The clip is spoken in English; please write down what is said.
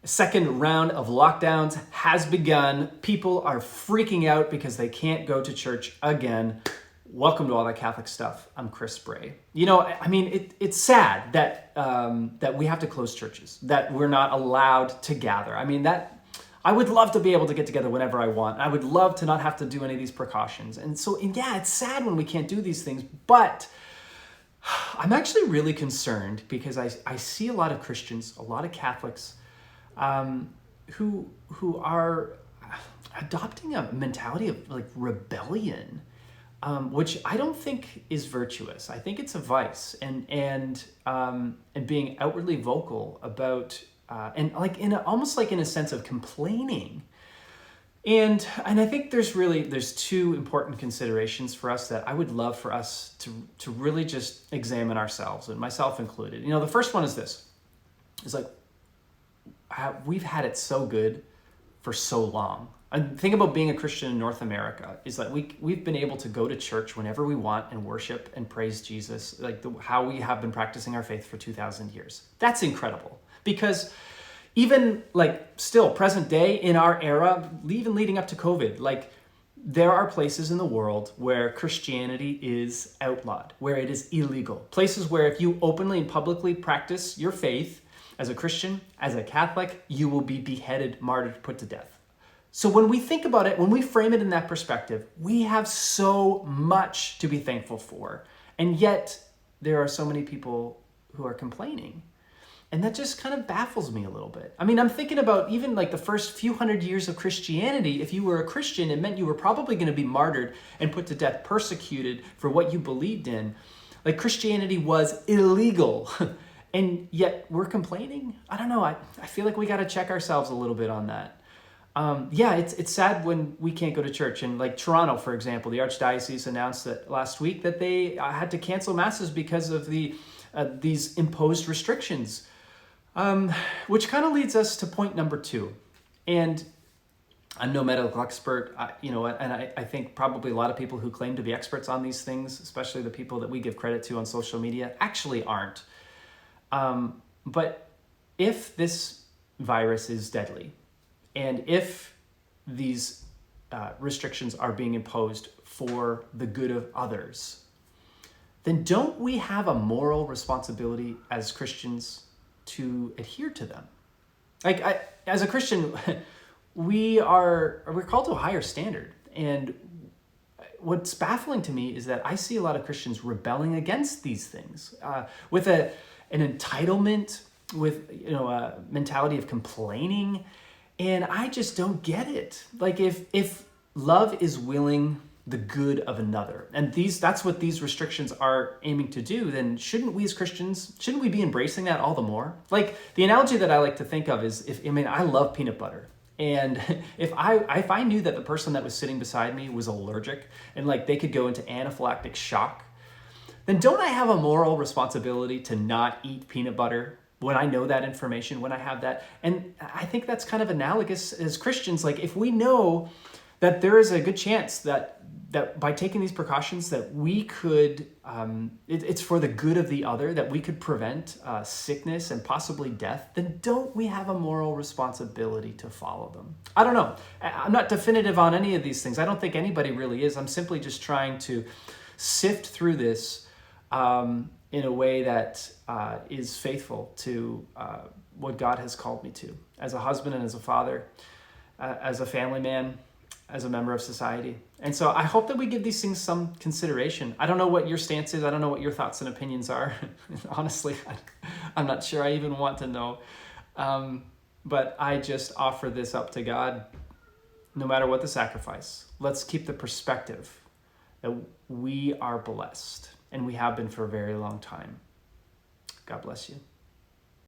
second round of lockdowns has begun. People are freaking out because they can't go to church again. Welcome to All That Catholic Stuff. I'm Chris Bray. You know, I mean, it's sad that that we have to close churches, that we're not allowed to gather. I mean, that I would love to be able to get together whenever I want. I would love to not have to do any of these precautions. And so, yeah, it's sad when we can't do these things, but I'm actually really concerned because I see a lot of Christians, a lot of Catholics, who are adopting a mentality of like rebellion, which I don't think is virtuous. I think it's a vice, and being outwardly vocal about and like almost like in a sense of complaining. And I think there's two important considerations for us that I would love for us to really just examine ourselves, and myself included. You know, the first one is this. It's like, we've had it so good for so long. And think about being a Christian in North America is that we've been able to go to church whenever we want and worship and praise Jesus, like how we have been practicing our faith for 2,000 years. That's incredible, because even like still present day in our era, even leading up to COVID, like there are places in the world where Christianity is outlawed, where it is illegal. Places where if you openly and publicly practice your faith as a Christian, as a Catholic, you will be beheaded, martyred, put to death. So when we think about it, when we frame it in that perspective, we have so much to be thankful for. And yet there are so many people who are complaining. And that just kind of baffles me a little bit. I mean, I'm thinking about even like the first few hundred years of Christianity. If you were a Christian, it meant you were probably going to be martyred and put to death, persecuted for what you believed in. Like Christianity was illegal. And yet we're complaining. I don't know. I feel like we got to check ourselves a little bit on that. Yeah, it's sad when we can't go to church. And like Toronto, for example, the Archdiocese announced that last week that they had to cancel masses because of these imposed restrictions, which kind of leads us to point number 2. And I'm no medical expert, and I think probably a lot of people who claim to be experts on these things, especially the people that we give credit to on social media, actually aren't. But if this virus is deadly, and if these restrictions are being imposed for the good of others, then don't we have a moral responsibility as Christians to adhere to them? Like, as a Christian, we're called to a higher standard. And what's baffling to me is that I see a lot of Christians rebelling against these things with an entitlement, with a mentality of complaining, and I just don't get it. Like if love is willing the good of another, and that's what these restrictions are aiming to do, then shouldn't we as Christians be embracing that all the more? Like the analogy that I like to think of is I love peanut butter. And if I knew that the person that was sitting beside me was allergic and like they could go into anaphylactic shock, then don't I have a moral responsibility to not eat peanut butter when I know that information, when I have that? And I think that's kind of analogous as Christians. Like if we know that there is a good chance that by taking these precautions that we could, it's for the good of the other, that we could prevent sickness and possibly death, then don't we have a moral responsibility to follow them? I don't know. I'm not definitive on any of these things. I don't think anybody really is. I'm simply just trying to sift through this in a way that is faithful to what God has called me to, as a husband and as a father, as a family man, as a member of society. And so I hope that we give these things some consideration. I don't know what your stance is. I don't know what your thoughts and opinions are. Honestly, I'm not sure I even want to know. But I just offer this up to God, no matter what the sacrifice. Let's keep the perspective that we are blessed, and we have been for a very long time. God bless you.